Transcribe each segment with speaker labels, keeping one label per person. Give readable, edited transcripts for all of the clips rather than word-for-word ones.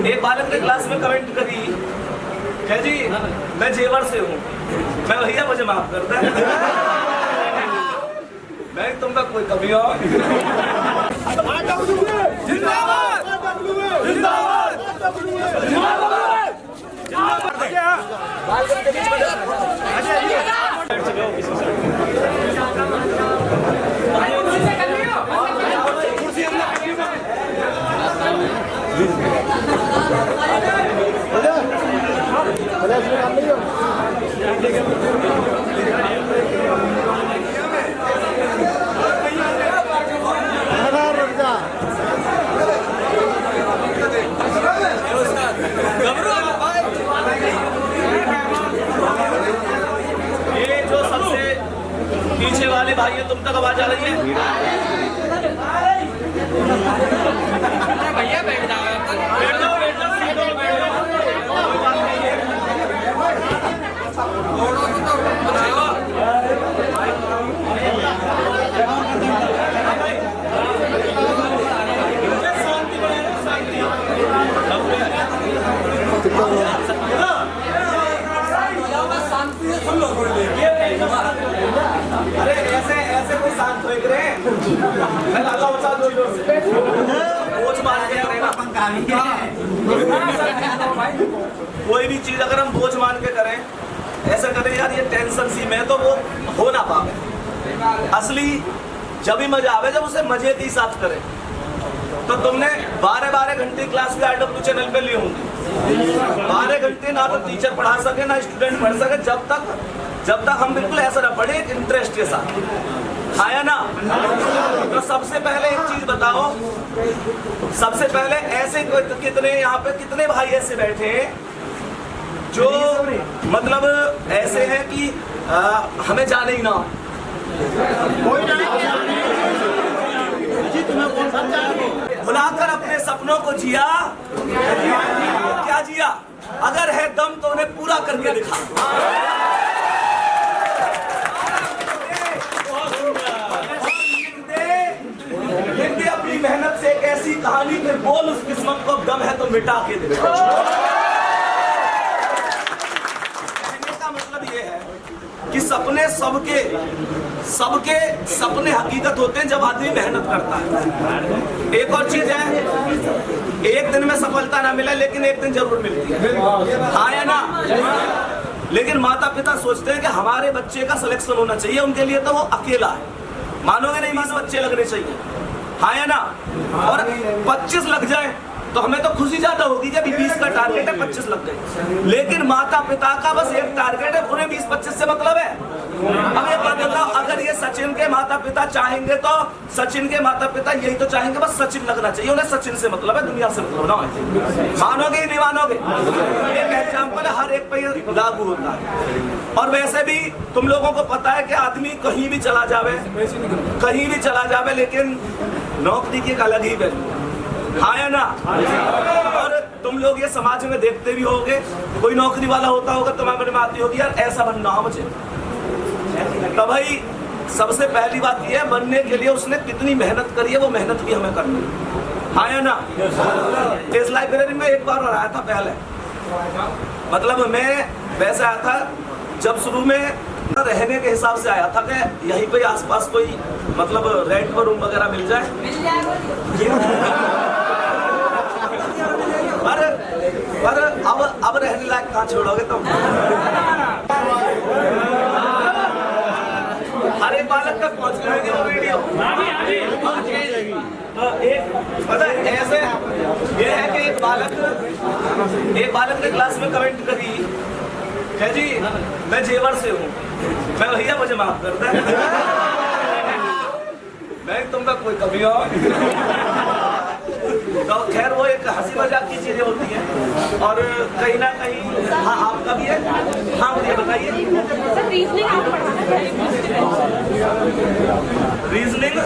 Speaker 1: एक बालक ने क्लास में कमेंट करी है जी मैं जेवर से हूँ। मैं भैया मुझे माफ करता है, मैं तुमका कोई कमी हो। जिंदाबाद जिंदाबाद ये जो सबसे पीछे वाले भाई तुम तक आवाज आ रही है? भैया बैठ जाओ, बैठ जाओ, बैठ जाओ, सीटों पे बैठ जाओ, कोई बात नहीं है। शांति बनाए, शांति। अरे ऐसे ऐसे कोई शांत हो रहे मैं लाता हूँ साथ जोर से बोझ मान के करें कोई भी चीज अगर हम बोझ मान के करें, ऐसा करें यार ये टेंशन सी में तो वो हो ना पावे। असली जब भी मजा आवे जब उसे मजे के साथ करें। तो तुमने 12-12 घंटे क्लास के IW चैनल पे लिए होंगे। 12 घंटे ना तो टीचर पढ़ा सके ना स्टूडेंट पढ़ सके, जब तक हम बिल्कुल ऐसा ना पढ़े इंटरेस्ट के साथ, आया ना। तो सबसे पहले एक चीज बताओ, सबसे पहले ऐसे कितने यहाँ पे कितने भाई ऐसे बैठे हैं जो मतलब ऐसे हैं कि हमें जाने ही ना भुलाकर अपने सपनों को जिया, क्या जिया? अगर है दम तो उन्हें पूरा करके दिखा। लिख दे अपनी मेहनत से एक ऐसी कहानी, फिर बोल उस किस्मत को दम है तो मिटा के दिखा। कहने का मतलब ये है कि सपने सबके सपने हकीकत होते हैं जब आदमी मेहनत करता है। एक और चीज है, एक दिन में सफलता ना मिले लेकिन एक दिन जरूर मिलती है, हाँ या ना। लेकिन माता पिता सोचते हैं कि हमारे बच्चे का सिलेक्शन होना चाहिए, उनके लिए तो वो अकेला है। मानोगे नहीं, मानो बच्चे लगने चाहिए, हाँ या ना। और 25 लग जाए तो हमें तो खुशी ज्यादा होगी कि अभी 20 का टारगेट है, 25 लग गए। लेकिन माता पिता का बस एक टारगेट है, उन्हें 20-25 से मतलब है। अब ये बात बताओ, अगर ये सचिन के माता पिता चाहेंगे तो सचिन के माता पिता यही तो चाहेंगे बस सचिन लगना चाहिए, उन्हें सचिन से मतलब है, दुनिया से मतलब ना। मानोगे ही नहीं मानोगे? एक एग्जाम्पल हर एक पे लागू होता है। और वैसे भी तुम लोगों को पता है कि आदमी कहीं भी चला जावे लेकिन नौकरी की एक अलग ही वैल्यू, हाँ या ना। और तुम लोग ये समाज में देखते भी होगे, कोई नौकरी वाला होता होगा तो मन में आती होगी यार ऐसा बनना हो मुझे। तो भाई सबसे पहली बात यह है, बनने के लिए उसने कितनी मेहनत करी है, वो मेहनत भी हमें करनी है, हाँ या ना। इस लाइब्रेरी में एक बार और आया था पहले, मतलब मैं वैसे आया था जब शुरू में रहने के हिसाब से आया था कि यहीं पे आसपास कोई मतलब रेंट पर रूम वगैरह मिल जाए। पर अब रहने लायक कहाँ छोड़ोगे तुम? हर एक बालक तक पहुँच जाएगी वो वीडियो। एक पता है ऐसे ये है कि एक बालक ने क्लास में कमेंट करी है जी मैं जेवर से हूँ। मैं भैया मुझे माफ करता है, मैं तुमका कोई कमी हो। तो खैर वो एक हंसी मजाक की चीजें होती हैं और कहीं ना कहीं हाँ आपका भी है, हाँ मुझे बताइए। रीजनिंग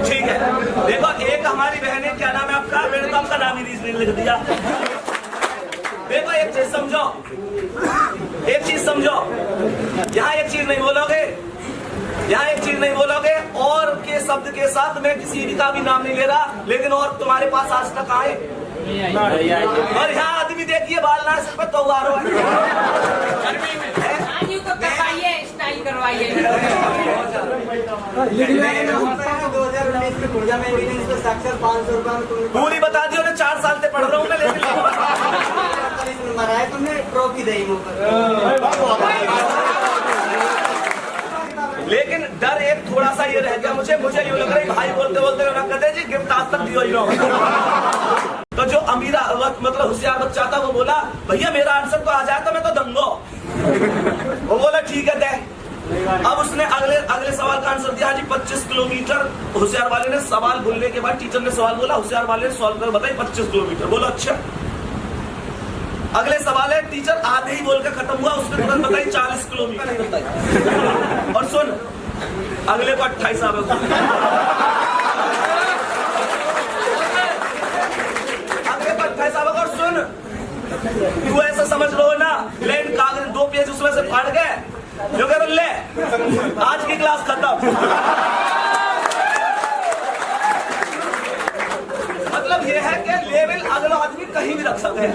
Speaker 1: ठीक है। देखो एक हमारी बहन है, क्या नाम है आपका? मैंने तो आपका नाम ही रीजनिंग लिख दिया। देखो एक चीज समझो, यहाँ एक चीज नहीं बोलोगे यहाँ एक चीज नहीं बोलोगे, और के शब्द के साथ मैं किसी का भी नाम नहीं ले रहा, लेकिन और तुम्हारे पास आज तक आए और यहाँ आदमी देखिए बाल ना सिर पे तो आ रहा है,
Speaker 2: स्टाइल करवाइए।
Speaker 3: 2019 में खुर्जा में साक्षर 500 रुपए
Speaker 1: पूरी बता दी उन्हें, 4 साल से पढ़ रहा हूँ मैं, लेकिन
Speaker 3: मराए तुमने ट्रॉफी दी
Speaker 1: लेकिन डर एक थोड़ा सा ये रह गया मुझे यूँ लग रहा है भाई बोलते बोलते ना कहते जी गिफ्ट आज तक दियो ही ना। तो जो अमीरा मतलब होशियार बच्चा था वो बोला भैया मेरा आंसर तो आ जाए तो मैं तो दंगो। वो बोला ठीक है दे। अब उसने अगले सवाल का आंसर दिया जी 25 किलोमीटर। होशियार वाले ने सवाल बोलने के बाद टीचर ने सवाल बोला, होशियार वाले ने सॉल्व कर बताई 25 किलोमीटर। बोला अच्छा। अगले सवाल है, टीचर आधे ही बोल के खत्म हुआ, उसने तुरंत बताई 40 किलोमीटर बताई। और सुन अगले को 28 आ गए, अगले को 28 आ गए। और सुन तू ऐसा समझ लो ना, लेन कागज 2 पेज उसमें से फाड़ गए, जो कह ले आज की क्लास खत्म। मतलब ये है कि लेवल अगला आदमी कहीं भी रख सकते हैं।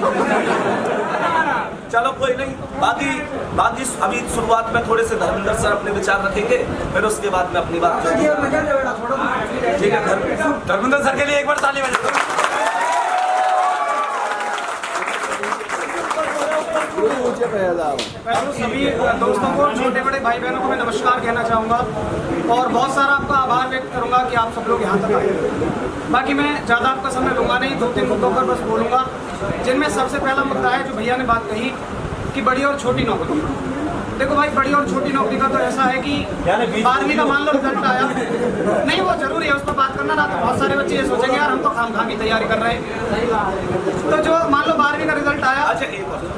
Speaker 1: चलो कोई नहीं, बाकी अभी शुरुआत में थोड़े से धर्मेंद्र सर अपने विचार रखेंगे, फिर उसके बाद में अपनी बात। ठीक है धर्मेंद्र सर के लिए एक बार ताली बजाओ।
Speaker 4: सभी दोस्तों को, छोटे बड़े भाई बहनों को मैं नमस्कार कहना चाहूँगा और बहुत सारा आपका आभार व्यक्त करूँगा कि आप सब लोग यहाँ तक आए। बाकी मैं ज़्यादा आपका समय लूँगा नहीं, 2-3 मुद्दों पर बस बोलूँगा, जिनमें सबसे पहला मुद्दा है जो भैया ने बात कही कि बड़ी और छोटी नौकरी। देखो भाई, बड़ी और छोटी नौकरी का तो ऐसा है कि 12वीं का मान लो रिजल्ट आया, नहीं वो जरूरी है उस पर बात करना ना, तो बहुत सारे बच्चे ये सोचेंगे यार हम तो खाम की तैयारी कर रहे हैं। तो जो मान लो 12वीं का रिजल्ट आया।
Speaker 1: अच्छा एक और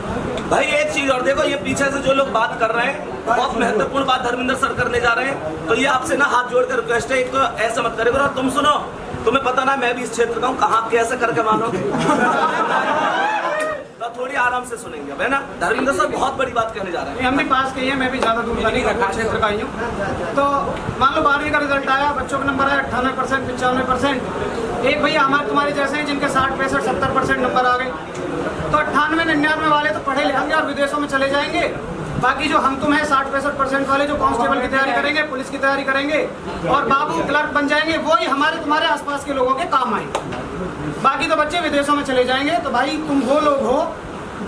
Speaker 1: भाई, एक चीज और देखो, ये पीछे से जो लोग बात कर रहे हैं बहुत महत्वपूर्ण बात धर्मेंद्र सर करने जा रहे हैं, तो ये आपसे ना हाथ जोड़कर रिक्वेस्ट है, एक तो ऐसा मत करेगा। और तुम सुनो, तुम्हें पता ना मैं भी इस क्षेत्र का हूँ, कहाँ कैसे करके मानो तो थोड़ी आराम से सुनेंगे अब, है ना। धर्मेंद्र सर बहुत बड़ी बात कहने जा रहे हैं।
Speaker 4: हम भी पास किए हैं, मैं भी ज्यादा दूर नहीं रखा क्षेत्र का ही हूँ। तो मान लो 12वीं का रिजल्ट आया, बच्चों का नंबर है 98%, 95%। एक भैया हमारे तुम्हारे जैसे हैं जिनके 60, 65, 70% नंबर आ गए, तो 98, 99 वाले तो पढ़े लिखेंगे और विदेशों में चले जाएंगे। बाकी जो हम तुम हैं 60, 65% वाले जो कांस्टेबल की तैयारी करेंगे, पुलिस की तैयारी करेंगे और बाबू क्लर्क बन जाएंगे, वही हमारे तुम्हारे आसपास के लोगों के काम आएंगे। बाकी तो बच्चे विदेशों में चले जाएंगे। तो भाई तुम वो लोग हो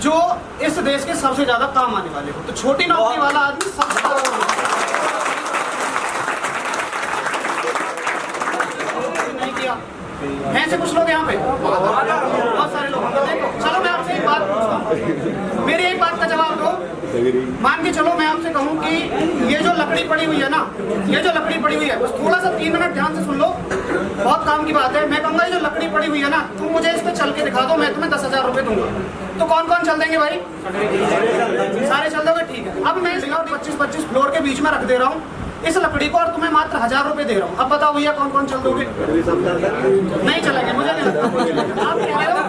Speaker 4: जो इस देश के सबसे ज्यादा काम आने वाले हो। तो छोटी नौकरी वाला आदमी सबसे नहीं किया ऐसे कुछ लोग यहाँ पे बहुत सारे लोग। देखो चलो मैं आपसे एक बात पूछता हूँ, मेरी एक बात का जवाब दो। मान के चलो मैं आपसे कहूँ कि ये जो लकड़ी पड़ी हुई है ना, ये जो लकड़ी पड़ी हुई है, बस थोड़ा सा 3 मिनट ध्यान से सुन लो, बहुत काम की बात है। मैं कहूँगा ये जो लकड़ी पड़ी हुई है ना, तुम मुझे इस पे चल के दिखा दो, मैं तुम्हें 10,000 रुपए दूंगा। तो कौन कौन चल देंगे भाई? सारे चल दोगे, ठीक है। अब मैं 25-25 फ्लोर के बीच में रख दे रहा हूँ इस लकड़ी को और तुम्हें मात्र 1,000 रुपए दे रहा हूँ। अब बताओ भैया कौन कौन चल दोगे? नहीं चलेंगे, मुझे नहीं लगता। आप कह रहे हो,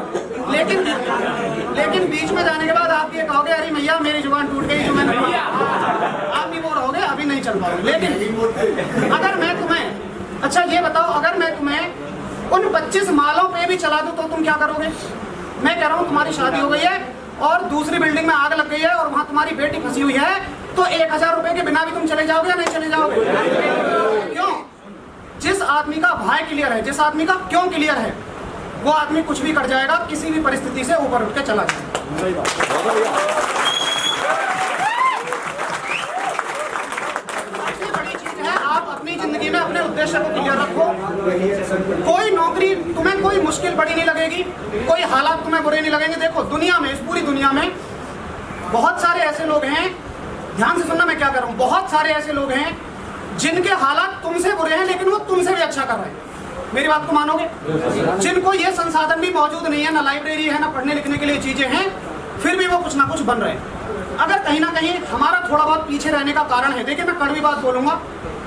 Speaker 4: लेकिन बीच में जाने के बाद आप ये कहोगे अरे भैया मेरी जुबान टूट गई जो मैंने, आप भी वो रहोगे, अभी नहीं चल पाओगे। लेकिन अगर मैं तुम्हें, अच्छा ये बताओ, अगर मैं तुम्हें उन 25 मालों पे भी चला दूं तो तुम क्या करोगे? मैं कह रहा हूँ तुम्हारी शादी हो गई है और दूसरी बिल्डिंग में आग लग गई है और वहाँ तुम्हारी बेटी फंसी हुई है, तो 1,000 रुपए के बिना भी तुम चले जाओगे या नहीं चले जाओगे? क्यों? जिस आदमी का भाई क्लियर है, जिस आदमी का क्यों क्लियर है, वो आदमी कुछ भी कर जाएगा, किसी भी परिस्थिति से ऊपर उठ के चला जाएगा। सबसे बड़ी चीज है आप अपनी जिंदगी में अपने उद्देश्य को क्लियर रखो। कोई नौकरी तुम्हें कोई मुश्किल बड़ी नहीं लगेगी, कोई हालात तुम्हें बुरे नहीं लगेंगे। देखो दुनिया में, इस पूरी दुनिया में बहुत सारे ऐसे लोग हैं, ध्यान से सुनना मैं क्या कर रहा हूँ, बहुत सारे ऐसे लोग हैं जिनके हालात तुमसे बुरे हैं लेकिन वो तुमसे भी अच्छा कर रहे हैं। मेरी बात को मानोगे? जिनको ये संसाधन भी मौजूद नहीं है, ना लाइब्रेरी है, ना पढ़ने लिखने के लिए चीजें हैं, फिर भी वो कुछ ना कुछ बन रहे हैं। अगर कहीं ना कहीं हमारा थोड़ा बहुत पीछे रहने का कारण है, देखिए मैं कड़वी बात बोलूंगा,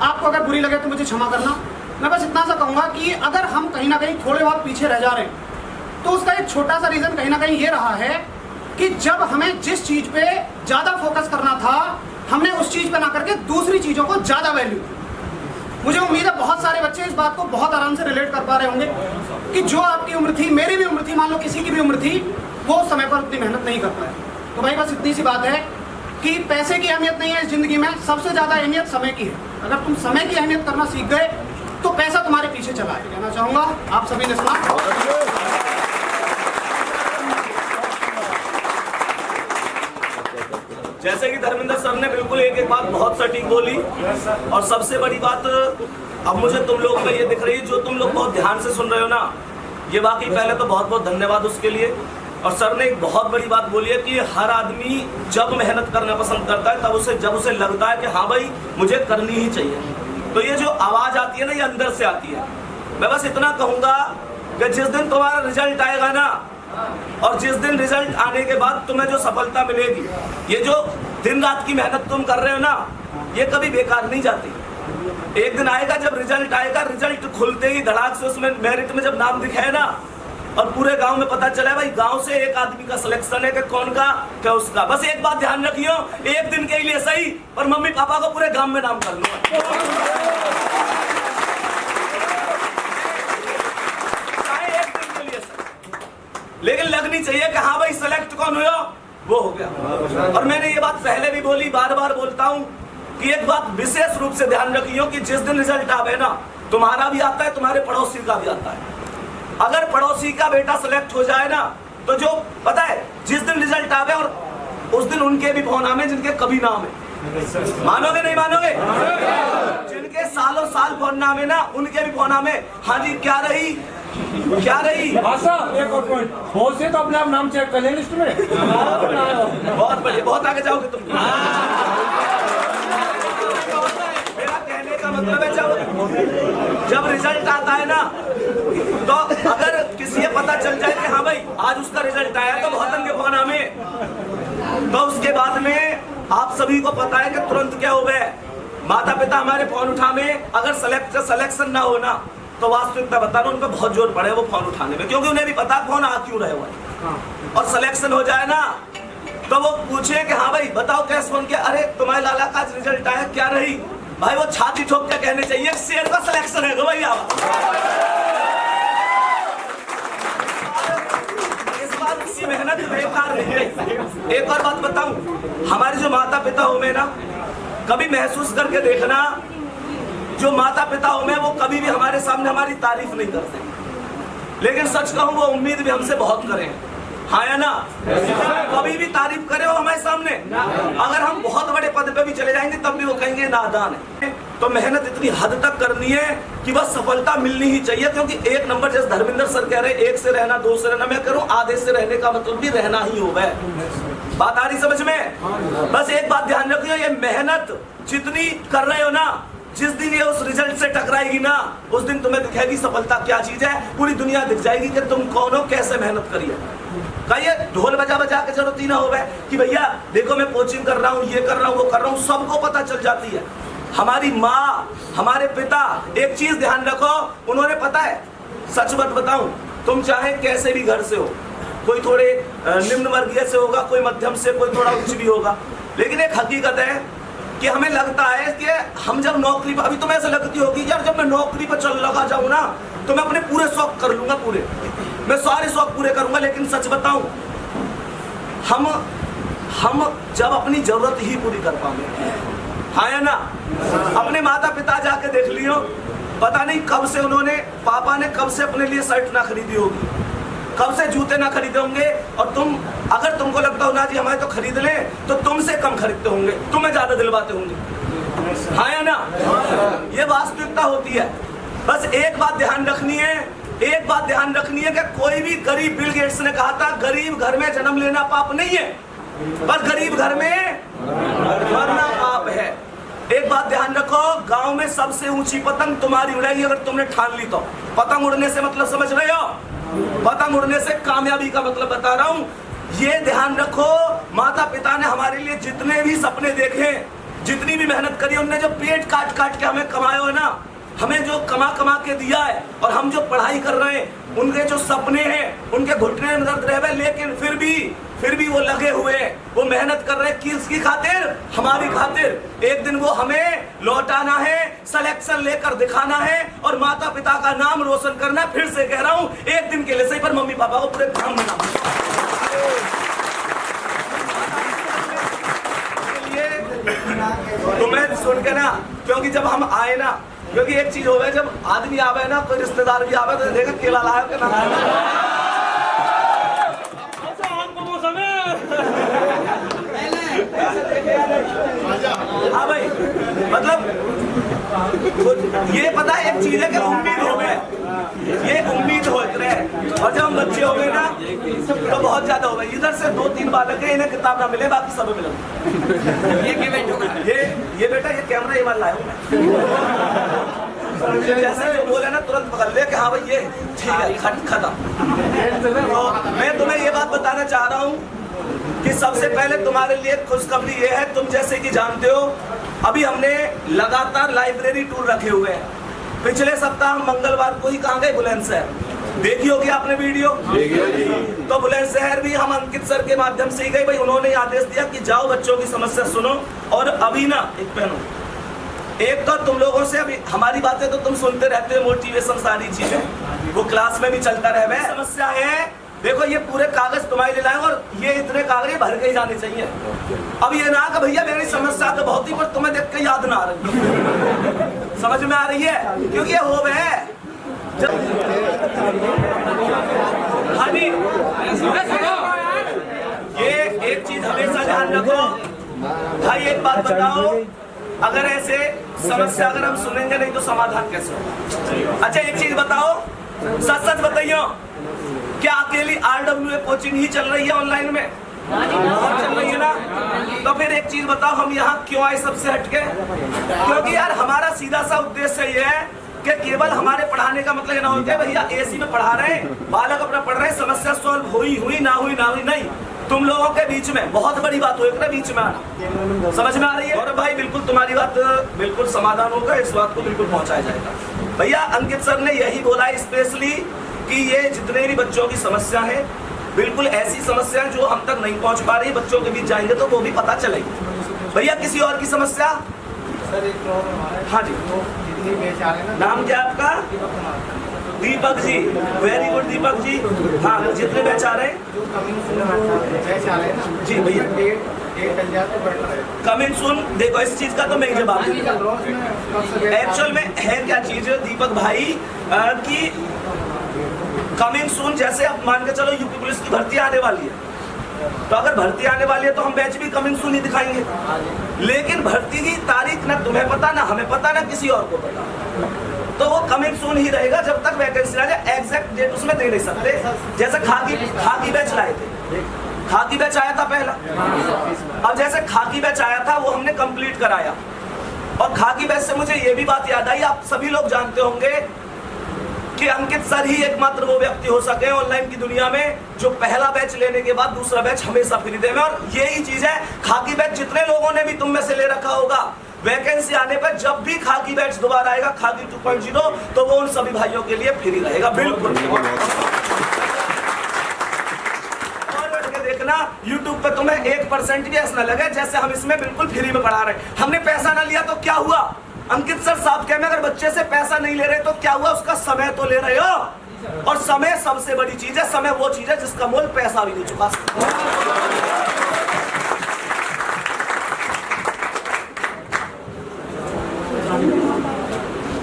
Speaker 4: आपको अगर बुरी लगे तो मुझे क्षमा करना, मैं बस इतना सा कहूंगा कि अगर हम कहीं ना कहीं थोड़े बहुत पीछे रह जा रहे हैं तो उसका एक छोटा सा रीजन कहीं ना कहीं ये रहा है कि जब हमें जिस चीज पे ज्यादा फोकस करना था, हमने उस चीज पे ना करके दूसरी चीजों को ज्यादा वैल्यू। मुझे उम्मीद है बहुत सारे बच्चे इस बात को बहुत आराम से रिलेट कर पा रहे होंगे कि जो आपकी उम्र थी, मेरी भी उम्र थी, मान लो किसी की भी उम्र थी, वो समय पर उतनी मेहनत नहीं कर पाए। तो भाई बस इतनी सी बात है कि पैसे की अहमियत नहीं है इस जिंदगी में, सबसे ज़्यादा अहमियत समय की है। अगर तुम समय की अहमियत करना सीख गए तो पैसा तुम्हारे पीछे चला है। कहना चाहूँगा आप सभी ने सुना।
Speaker 1: जैसे कि धर्मेंद्र सर ने बिल्कुल एक एक बात बहुत सटीक बोली, और सबसे बड़ी बात अब मुझे तुम लोगों में ये दिख रही है, जो तुम लोग बहुत ध्यान से सुन रहे हो ना, ये वाकई पहले तो बहुत बहुत धन्यवाद उसके लिए। और सर ने एक बहुत बड़ी बात बोली है कि हर आदमी जब मेहनत करना पसंद करता है तब जब उसे लगता है कि हाँ भाई मुझे करनी ही चाहिए, तो ये जो आवाज़ आती है ना, ये अंदर से आती है। मैं बस इतना कहूँगा कि जिस दिन तुम्हारा रिजल्ट आएगा ना, और जिस दिन रिजल्ट आने के बाद तुम्हें जो सफलता मिलेगी, ये जो दिन रात की मेहनत तुम कर रहे हो ना, ये कभी बेकार नहीं जाती। एक दिन आएगा जब रिजल्ट आएगा, रिजल्ट खुलते ही धड़ाक से उसमें मेरिट में जब नाम दिखाए ना, और पूरे गांव में पता चला भाई गांव से एक आदमी का सिलेक्शन है, कि कौन का क्या उसका। बस एक बात ध्यान रखियो, एक दिन के लिए सही पर मम्मी पापा को पूरे गांव में नाम कर लो। एक दिन के लिए सही, लेकिन लगनी चाहिए कि हाँ भाई सेलेक्ट कौन हुआ, वो हो गया। और मैंने ये बात पहले भी बोली, बार बार बोलता हूँ कि एक बात विशेष रूप से ध्यान रखियो कि जिस दिन रिजल्ट आवे ना, तुम्हारा भी आता है, तुम्हारे पड़ोसी का भी आता है। अगर पड़ोसी का बेटा सिलेक्ट हो जाए ना, तो जो पता है जिस दिन रिजल्ट आवे और उस दिन उनके भी फोन आवे जिनके कभी ना आवे। मानोगे नहीं मानोगे? जिनके सालों साल फोन ना आवे ना, उनके भी फोन आवे। हाँ जी क्या रही, क्या रही?
Speaker 2: एक और पॉइंट हो से तो अपने आप नाम चेक कर लें लिस्ट में।
Speaker 1: बहुत बढ़िया, बहुत आगे जाओगे तुम। मेरा कहने का मतलब है जब रिजल्ट आता है ना, तो अगर किसी को पता चल जाए कि हाँ भाई आज उसका रिजल्ट आया, तो बहुत के फोन हमें, तो उसके बाद में आप सभी को पता है कि तुरंत क्या हो गए, माता पिता हमारे फोन उठाने, अगर सिलेक्शन ना हो ना, तो वास्तविकता बता रहा हूं, उन पर बहुत जोर पड़े वो फोन उठाने में, क्योंकि उन्हें भी पता फोन आ क्यों रहे हुआ है। और सिलेक्शन हो जाए ना, तो वो पूछे कि हाँ भाई बताओ कैसे फोन किया, अरे तुम्हारे लाला का आज रिजल्ट आया, क्या रही? भाई वो छाती ठोक के कहने चाहिए शेर का सिलेक्शन है भैया। इस बात की मेहनत बेकार नहीं है। एक और बात बताऊं, हमारे जो माता पिता हो में ना, कभी महसूस करके देखना, जो माता पिता हो में वो कभी भी हमारे सामने हमारी तारीफ नहीं करते, लेकिन सच कहूं वो उम्मीद भी हमसे बहुत करें। हाँ या ना? कभी भी तारीफ करे हो हमारे सामने, अगर हम बहुत बड़े पद पे भी चले जाएंगे तब भी वो कहेंगे नादान है। तो मेहनत इतनी हद तक करनी है कि बस सफलता मिलनी ही चाहिए, क्योंकि एक नंबर जैसे धर्मेंद्र सर कह रहे हैं, एक से रहना, दो से रहना, मैं करूं आधे से रहने का मतलब भी रहना ही होगा। बात आ रही समझ में? बस एक बात ध्यान रखियो, ये मेहनत जितनी कर रहे हो ना, जिस दिन ये उस रिजल्ट से टकराएगी ना, उस दिन तुम्हें दिखेगी सफलता क्या चीज है, पूरी दुनिया दिख जाएगी कि तुम कौन हो, कैसे मेहनत करिए। कहिए ढोल बजा बजा के जरूरत ही ना हो कि भैया देखो मैं कोचिंग कर रहा हूँ, ये कर रहा हूँ, वो कर रहा हूँ, सबको पता चल जाती है। हमारी माँ, हमारे पिता, एक चीज ध्यान रखो, उन्होंने पता है, सच बात बताऊं, तुम चाहे कैसे भी घर से हो, कोई थोड़े निम्न वर्गीय से होगा, कोई मध्यम से, कोई थोड़ा उच्च भी होगा, लेकिन एक हकीकत है कि हमें लगता है कि हम जब नौकरी पर, अभी तुम्हें ऐसा लगती होगी यार जब मैं नौकरी पर चल लगा जाऊं ना, तो मैं अपने पूरे शौक कर लूंगा, पूरे मैं सारे शौक पूरे करूंगा। लेकिन सच बताऊं, हम जब अपनी जरूरत ही पूरी कर पाएंगे, हाँ या ना? अपने माता पिता जाके देख लियो, पता नहीं कब से उन्होंने, पापा ने कब से अपने लिए शर्ट ना खरीदी होगी, कब से जूते ना खरीदे होंगे, और तुम अगर तुमको लगता हो ना जी हमारे तो खरीद ले, तो तुमसे कम खरीदते होंगे, तुम्हें ज्यादा दिलवाते होंगे, हाँ या ना? ये वास्तविकता होती है। बस एक बात ध्यान रखनी है, एक बात ध्यान रखनी है कि कोई भी गरीब, बिल गेट्स ने कहा था गरीब घर में जन्म लेना पाप नहीं है, पर गरीब घर में मरना पाप है। एक बात ध्यान रखो, गांव में सबसे ऊंची पतंग तुम्हारी उड़ाई अगर तुमने ठान ली तो। पतंग उड़ने से मतलब समझ रहे हो? पतंग उड़ने से कामयाबी का मतलब बता रहा हूं। ये ध्यान रखो, माता पिता ने हमारे लिए जितने भी सपने देखे, जितनी भी मेहनत करी, उनने जो पेट काट काट के हमें कमाए हो ना, हमें जो कमा कमा के दिया है और हम जो पढ़ाई कर रहे हैं, उनके जो सपने हैं, उनके घुटने में दर्द रहे, लेकिन फिर भी वो लगे हुए हैं, वो मेहनत कर रहे हैं। किसकी खातिर? हमारी खातिर। एक दिन वो हमें लौटाना है, सिलेक्शन लेकर दिखाना है और माता पिता का नाम रोशन करना। फिर से कह रहा हूं, एक दिन के लिए सही पर मम्मी पापा को पूरे काम में तो मैं सुन के ना, क्योंकि जब हम आए ना, क्योंकि एक चीज हो गई, जब आदमी आवे ना, कोई रिश्तेदार भी आवे तो देखा केला लाया के ना। हाँ भाई, मतलब ये पता है, एक चीज है कि उम्मीद हो गए, ये उम्मीद हो रहे, और जब हम बच्चे हो गए ना तो बहुत ज्यादा हो गए। इधर से 2-3 बालक है, इन्हें किताब ना मिले, बाकी सब मिले। ये बेटा ये कैमरा ये वाला लाया हूं मैं, जैसे जो बोले ना तुरंत पकड़ ले कि हाँ भाई ये ठीक है, खत्म। तो मैं तुम्हें ये बात बताना चाह रहा हूँ कि सबसे पहले तुम्हारे लिए खुशखबरी ये है, तुम जैसे कि जानते हो अभी हमने लगातार लाइब्रेरी टूर रखे हुए हैं। पिछले सप्ताह हम मंगलवार को ही कहाँ गए? बुलंदशहर। देखी होगी आपने वीडियो? तो बुलंदशहर भी हम अंकित सर के माध्यम से ही गए भाई। उन्होंने आदेश दिया कि जाओ बच्चों की समस्या सुनो। और अभी ना एक तो तुम लोगों से अभी हमारी बातें तो तुम सुनते रहते हो, मोटिवेशन सारी चीजें वो क्लास में भी चलता रहे। समस्या है, देखो ये पूरे कागज तुम्हारे लिए लाए और ये इतने कागज भर के ही जाने चाहिए। अब ये ना कि भैया मेरी समस्या तो बहुत ही, पर तुम्हें देख के याद ना आ रही। समझ में आ रही है? क्योंकि ये हो गए हाँ जी, ये एक चीज हमेशा ध्यान रखो भाई। एक बात बताओ, अगर ऐसे समस्या अगर हम सुनेंगे नहीं तो समाधान कैसे होगा? अच्छा एक चीज बताओ, सच सच बताइए, क्या अकेली RWA कोचिंग ही चल रही है ऑनलाइन में? चल रही है ना? तो फिर एक चीज बताओ, हम यहाँ क्यों आए सबसे हटके? क्योंकि यार हमारा सीधा सा उद्देश्य ये है कि केवल हमारे पढ़ाने का मतलब ये ना होता है भैया AC में पढ़ा रहे हैं, बालक अपना पढ़ रहे हैं, समस्या सॉल्व हुई ना हुई नहीं। तुम लोगों के बीच में बहुत बड़ी बात हुई ना, बीच में आना। समझ में आ रही है? और भाई बिल्कुल तुम्हारी बात बिल्कुल समाधान होगा, इस बात को बिल्कुल पहुंचाया जाएगा। भैया अंकित सर ने यही बोला स्पेशली कि ये जितने भी बच्चों की समस्या है, बिल्कुल ऐसी समस्या जो हम तक नहीं पहुंच पा रही, बच्चों के बीच जाएंगे तो वो भी पता चलेगी। भैया किसी और की समस्या?
Speaker 3: सर एक
Speaker 1: हाँ जी,
Speaker 3: जितनी बेच आ रहे हैं ना,
Speaker 1: नाम क्या आपका? Deepak ji, very good Deepak ji. हाँ, जितने बैच आ रहे हैं
Speaker 3: जो कमिंग सून बेच आ रहे हैं ना
Speaker 1: जी भैया,
Speaker 3: डेट चल जाए तो बढ़ रहा है।
Speaker 1: कमिंग सून, देखो इस चीज का तो मैं जवाब दूंगा। एक्चुअल में है क्या चीज दीपक भाई कि कमिंग सून, जैसे आप मान के चलो यूपी पुलिस की भर्ती आने वाली है, तो अगर भर्ती आने वाली है तो हम बैच भी कमिंग सून ही दिखाएंगे। लेकिन भर्ती की तारीख ना तुम्हें पता, ना हमें पता, ना किसी और को पता, तो वो कमिंग सून ही रहेगा जब तक वैकेंसी आ जाए। एग्जैक्ट डेट उसमें दे नहीं सकते। जैसे खाकी बैच लाए थे, खाकी बैच आया था पहला, अब जैसे खाकी बैच आया था वो हमने कंप्लीट कराया, और खाकी बैच से मुझे ये भी बात याद आई, आप सभी लोग जानते होंगे कि अंकित सर ही एकमात्र वो व्यक्ति हो सके ऑनलाइन की दुनिया में जो पहला बैच लेने के बाद दूसरा बैच हमेशा फ्री दे में। और यही चीज है, खाकी बैच जितने लोगों ने भी तुम में से ले रखा होगा, वैकेंसी आने पर जब भी खाकी बैच दोबारा आएगा, खाकी 2.0, तो वो उन सभी भाइयों के लिए फ्री रहेगा। बिल्कुल। देखना YouTube पे तुम्हें 1% भी ऐसा लगे जैसे हम इसमें बिल्कुल फ्री में पढ़ा रहे हैं। हमने पैसा ना लिया तो क्या हुआ? अंकित सर साहब कह में अगर बच्चे से पैसा नहीं ले रहे तो क्या हुआ? उसका समय तो ले रहे हो, और समय सबसे बड़ी चीज है। समय वो चीज है जिसका मोल पैसा भी नहीं चुका।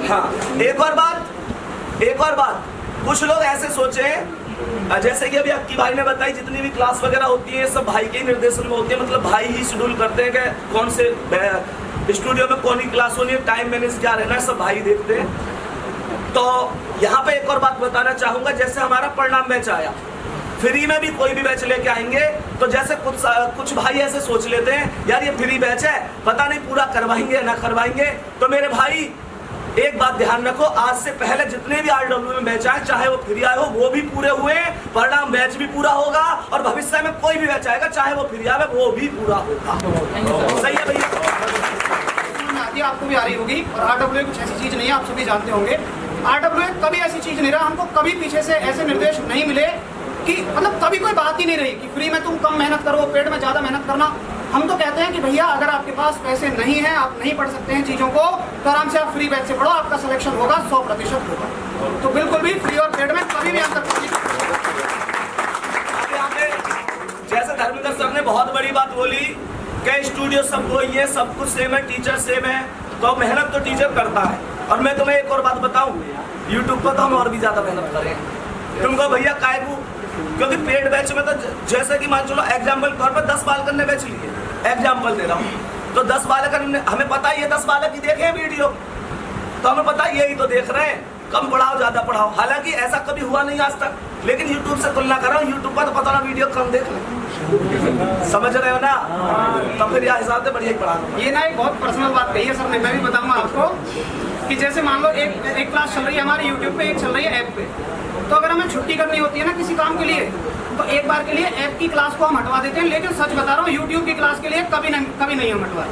Speaker 1: हाँ, एक और बात, कुछ लोग ऐसे सोचे, जैसे कि अभी अक्की भाई ने बताई, जितनी भी क्लास वगैरह होती है सब भाई के ही निर्देशन में होती है, मतलब भाई ही शेड्यूल करते हैं कि कौन से स्टूडियो में कौन सी क्लास होनी है, टाइम मैनेज क्या रहना है, सब भाई देखते हैं। तो यहाँ पे एक और बात बताना चाहूंगा, जैसे हमारा परिणाम बैच आया, फ्री में भी कोई भी बैच लेके आएंगे, तो जैसे कुछ भाई ऐसे सोच लेते हैं यार ये फ्री बैच है, पता नहीं पूरा करवाएंगे या ना करवाएंगे। तो मेरे भाई एक बात ध्यान रखो, आज से पहले जितने भी RW में बैच आए, चाहे वो फ्री आए हो, वो भी पूरे हुए, परिणाम बैच भी पूरा होगा, और भविष्य में कोई भी बैच आएगा चाहे वो फ्री आए वो भी पूरा होगा। सही है भैया?
Speaker 4: हिंदी आपको भी आ रही होगी, और RWA कुछ ऐसी चीज़ नहीं है, आप सभी जानते होंगे। RWA कभी ऐसी चीज़ नहीं रहा, हमको कभी पीछे से ऐसे निर्देश नहीं मिले कि मतलब कभी कोई बात ही नहीं रही कि फ्री में तुम कम मेहनत करो, पेड में ज़्यादा मेहनत करना। हम तो कहते हैं कि भैया अगर आपके पास पैसे नहीं हैं, आप नहीं पढ़ सकते हैं चीज़ों को, तो आराम से आप फ्री बैच से पढ़ो, आपका सिलेक्शन होगा 100% होगा। तो बिल्कुल भी फ्री और पेड में कभी भी अंतर नहीं।
Speaker 1: अब यहाँ पे जैसे धर्मेंद्र सर ने बहुत बड़ी बात बोली कि स्टूडियो सब वही है, सब कुछ सेम है, टीचर सेम है, तो मेहनत तो टीचर करता है। और मैं तुम्हें एक और बात बताऊं, यूट्यूब पर तो हम और भी ज्यादा मेहनत करें। तुमको भैया कायकू, क्योंकि पेड बैच में तो जैसे कि मान चलो एग्जाम्पल तौर पर 10 बालक ने बैच लिए, एग्जाम्पल दे रहा हूँ, तो 10 बालक हमें पता ही है 10 बालक ही देखे हैं वीडियो, तो हमें पता ही यही तो देख रहे हैं, कम पढ़ाओ ज्यादा पढ़ाओ। हालांकि ऐसा कभी हुआ नहीं आज तक, लेकिन यूट्यूब से तुलना कर रहा हूँ, यूट्यूब पर तो पता ना वीडियो कम देख लें, समझ रहे हो ना, तो फिर यह हिसाब से बढ़िया ही पढ़ा।
Speaker 4: ये ना एक बहुत पर्सनल बात कही है सर ने, मैं भी बताऊंगा आपको कि जैसे मान लो एक क्लास चल रही है हमारी यूट्यूब पे, एक चल रही है ऐप पे, तो अगर हमें छुट्टी करनी होती है ना किसी काम के लिए, तो एक बार के लिए ऐप की क्लास को हम हटवा देते हैं। लेकिन सच बता रहा हूँ, यूट्यूब की क्लास के लिए कभी नहीं हम हटवाए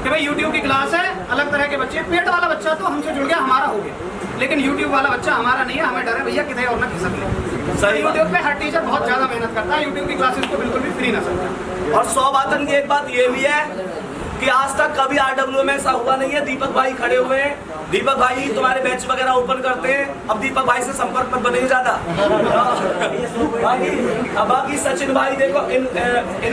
Speaker 4: कि भाई यूट्यूब की क्लास है, अलग तरह के बच्चे, पेड वाला बच्चा तो हमसे जुड़ गया, हमारा हो गया, लेकिन यूट्यूब वाला बच्चा हमारा नहीं है, हमें डर है भैया कितने और ना खिसक ले। सही यूट्यूब पे हर टीचर बहुत ज्यादा मेहनत करता है, यूट्यूब की क्लासेस को बिल्कुल भी फ्री ना सकता।
Speaker 1: और 100 बातन की एक बात ये भी है कि आज तक कभी RWA में ऐसा हुआ नहीं है। दीपक भाई खड़े हुए हैं, दीपक भाई तुम्हारे बैच वगैरह ओपन करते हैं, अब दीपक भाई से संपर्क मत बने ज्यादा। बाकी सचिन भाई देखो, इन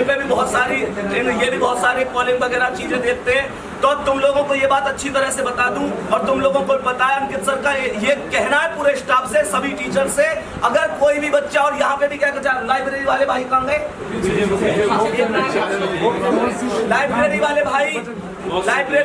Speaker 1: पे भी बहुत सारी ये भी बहुत सारे कॉलिंग वगैरह चीजें देखते हैं, तो तुम लोगों को ये बात अच्छी तरह से बता दूं, और तुम लोगों को पता है अंकित सर का ये कहना है पूरे स्टाफ से, सभी टीचर से, अगर कोई भी बच्चा, और यहाँ पे भी क्या कहते हैं, लाइब्रेरी वाले भाई कहाँ गए, लाइब्रेरी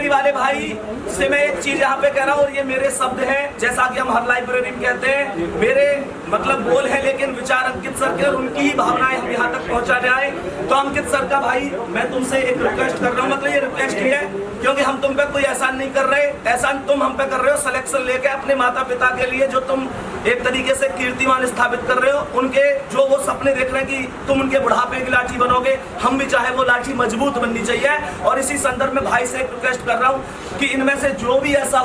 Speaker 1: वाले भाई से मैं एक चीज यहाँ पे कह रहा हूँ, और ये मेरे शब्द हैं, जैसा कि हम हर लाइब्रेरी में कहते हैं, मेरे मतलब बोल है, लेकिन विचार अंकित सर के और उनकी ही भावनाएं हम यहाँ तक पहुँचाने आए। तो अंकित सर का भाई मैं तुमसे एक रिक्वेस्ट कर रहा हूँ, मतलब ये रिक्वेस्ट ही है, क्योंकि हम तुम पे कोई एहसान नहीं कर रहे, एहसान तुम हम पे कर रहे हो, सिलेक्शन लेके अपने माता पिता के लिए जो तुम एक तरीके से कीर्तिमान स्थापित कर रहे हो, उनके जो वो सपने देख रहे हैं कि तुम उनके बुढ़ापे की लाठी बनोगे, हम भी चाहे वो लाठी मजबूत बननी चाहिए। और इसी संदर्भ में भाई से एक रिक्वेस्ट कर रहा हूँ कि इनमें से जो भी ऐसा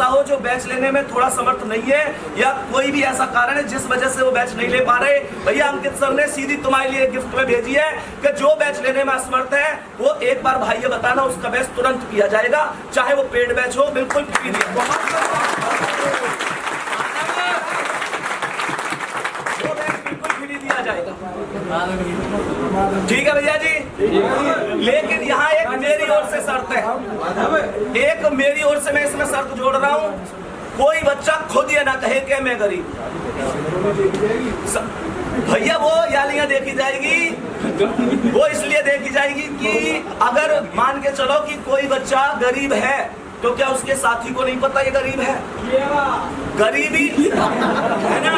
Speaker 1: हो जो बैच लेने में थोड़ा समर्थ नहीं है, या कोई भी ऐसा कारण है जिस वजह से वो बैच नहीं ले पा रहे, भैया अंकित सर ने सीधी तुम्हारे लिए गिफ्ट में भेजी है कि जो बैच लेने में असमर्थ है वो एक बार भाई ये बताना, उसका बैच तुरंत किया जाएगा, चाहे वो पेड बैच हो, बिल्कुल फ्री दिया जाएगा। ठीक है भैया जी, लेकिन यहाँ एक मेरी ओर से शर्त है, एक मेरी ओर से मैं इसमें शर्त जोड़ रहा हूँ, कोई बच्चा खुद ये ना कहे कि मैं गरीब। भैया वो यालियां देखी जाएगी, वो इसलिए देखी जाएगी कि अगर मान के चलो कि कोई बच्चा गरीब है, तो क्या उसके साथी को नहीं पता ये गरीब है? गरीबी है ना।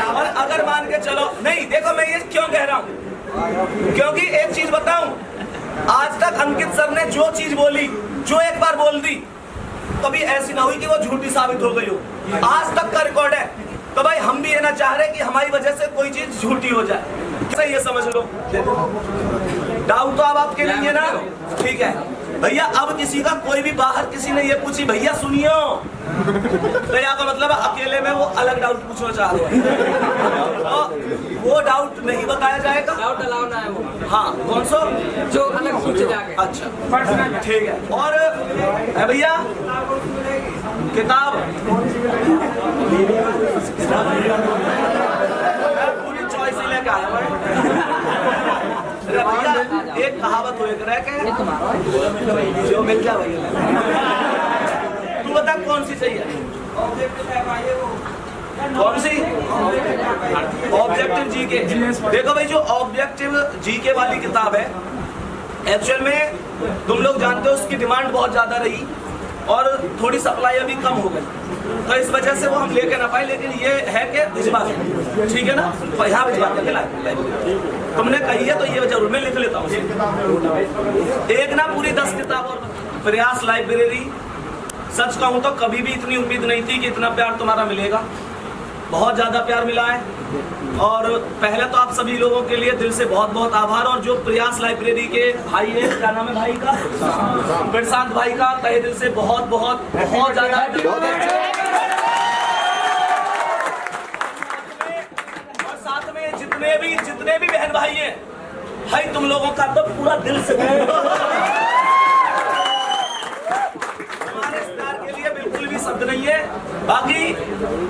Speaker 1: और अगर मान के चलो, नहीं देखो मैं ये क्यों कह रहा हूँ, क्योंकि एक चीज बताऊं, आज तक अंकित सर ने जो चीज बोली, जो एक बार बोल दी, कभी ऐसी ना हुई कि वो झूठी साबित हो गई हो, आज तक का रिकॉर्ड है। तो भाई हम भी ये ना चाह रहे कि हमारी वजह से कोई चीज झूठी हो जाए, सही ये समझ लो। डाउट तो अब आपके लिए है ना, ठीक है भैया। अब किसी का कोई भी बाहर किसी ने ये पूछी, भैया सुनियो, तो यहाँ का मतलब अकेले में वो अलग डाउट पूछना चाह रहे हैं, तो वो डाउट नहीं बताया जाएगा,
Speaker 5: डाउट अलाउ ना है वो।
Speaker 1: हाँ कौन सा
Speaker 5: जो अलग पूछे जाके।
Speaker 1: अच्छा ठीक है। और भैया किताब पूरी चॉइस ही लेके आया भैया। एक कहावत हो जो मिल जाए भैया, तू बता कौन सी चाहिए, कौन सी? Objective GK. देखो भाई, जो ऑब्जेक्टिव जीके वाली किताब है, एक्चुअल में तुम लोग जानते हो उसकी डिमांड बहुत ज्यादा रही और थोड़ी सप्लाई अभी कम हो गई, तो इस वजह से वो हम लेके ना पाए, लेकिन ये है कि भिजवा के, ठीक है ना, यहाँ भिजवा के लाए। तुमने कही है तो ये जरूर मैं लिख लेता हूँ। एक ना पूरी 10 किताब और प्रयास लाइब्रेरी। सच कहूँ तो कभी भी इतनी उम्मीद नहीं थी कि इतना प्यार तुम्हारा मिलेगा, बहुत ज़्यादा प्यार मिला है। और पहले तो आप सभी लोगों के लिए दिल से बहुत बहुत आभार। और जो प्रयास लाइब्रेरी के भाई है, क्या नाम है भाई का, प्रशांत भाई का तहे दिल से बहुत बहुत बहुत ज़्यादा। और साथ में जितने भी बहन भाई हैं, भाई तुम लोगों का तो पूरा दिल से हमारे इस प्यार के लिए बिल्कुल भी शब्द नहीं है। बाकी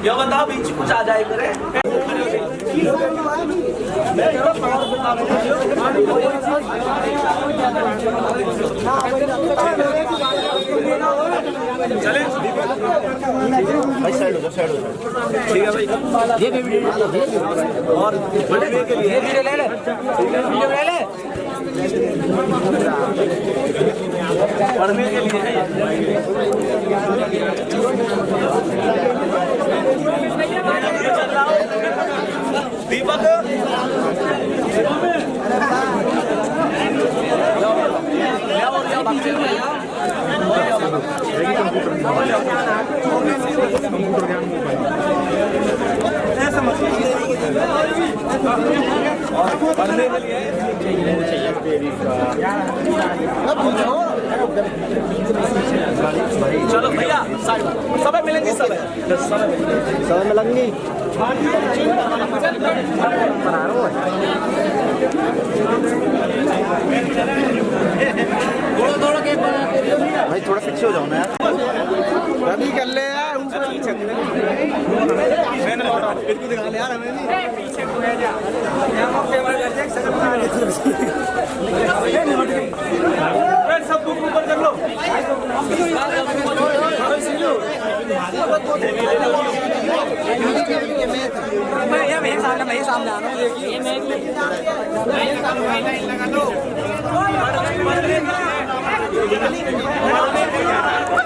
Speaker 1: ये बताओ बीच कुछ आ जाए करे चले ठीक है भाई। और पढ़ने के लिए पढ़ने के लिए दीपक पढ़ने के लिए चलो भैया सब मिलेंगी, सब मिलेंगी।
Speaker 3: भाई थोड़ा पीछे हो जाओ ना यार, अभी कर ले यार, ऊपर पीछे दिखा ले यार हमें भी। पीछे को ले जा सब बुक ऊपर कर लो। मैं सामने आना देखिए।